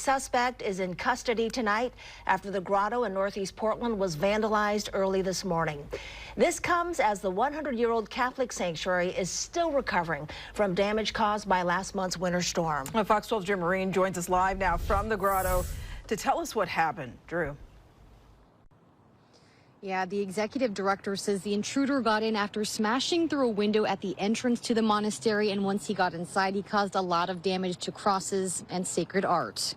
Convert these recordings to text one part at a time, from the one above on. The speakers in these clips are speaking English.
suspect is in custody tonight after the Grotto in northeast Portland was vandalized early this morning. This comes as the 100-year-old Catholic sanctuary is still recovering from damage caused by last month's winter storm. Well, Fox 12's Drew Marine joins us live now from the Grotto to tell us what happened. Drew. Yeah, the executive director says the intruder got in after smashing through a window at the entrance to the monastery, and once he got inside, he caused a lot of damage to crosses and sacred art.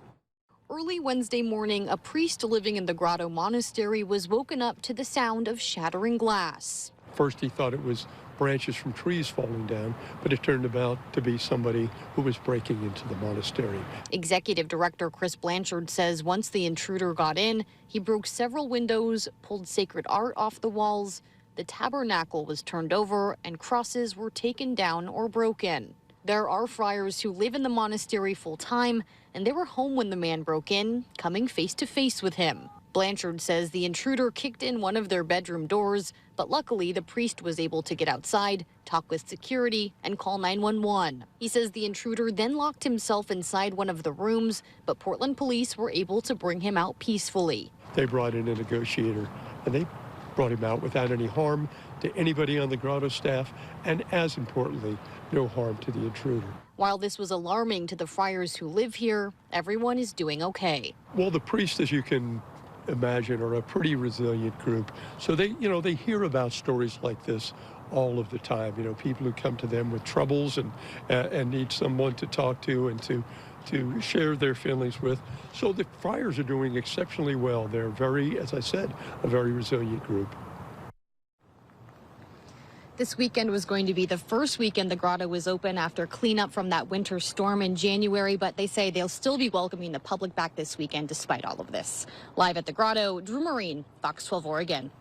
Early Wednesday morning, a priest living in the Grotto Monastery was woken up to the sound of shattering glass. First, he thought it was branches from trees falling down, but it turned out to be somebody who was breaking into the monastery. Executive Director Chris Blanchard says once the intruder got in, he broke several windows, pulled sacred art off the walls, the tabernacle was turned over, and crosses were taken down or broken. There are friars who live in the monastery full-time, and they were home when the man broke in, coming face-to-face with him. Blanchard says the intruder kicked in one of their bedroom doors, but luckily the priest was able to get outside, talk with security, and call 911. He says the intruder then locked himself inside one of the rooms, but Portland police were able to bring him out peacefully. They brought in a negotiator, and they brought him out without any harm to anybody on the Grotto staff, and as importantly, no harm to the intruder. While this was alarming to the friars who live here, everyone is doing okay. Well, the priests, as you can imagine, are a pretty resilient group. So they hear about stories like this all of the time. People who come to them with troubles and need someone to talk to and to share their feelings with. So the friars are doing exceptionally well. They're very, as I said, a very resilient group. This weekend was going to be the first weekend the Grotto was open after cleanup from that winter storm in January, but they say they'll still be welcoming the public back this weekend despite all of this. Live at the Grotto, Drew Marine, Fox 12 Oregon.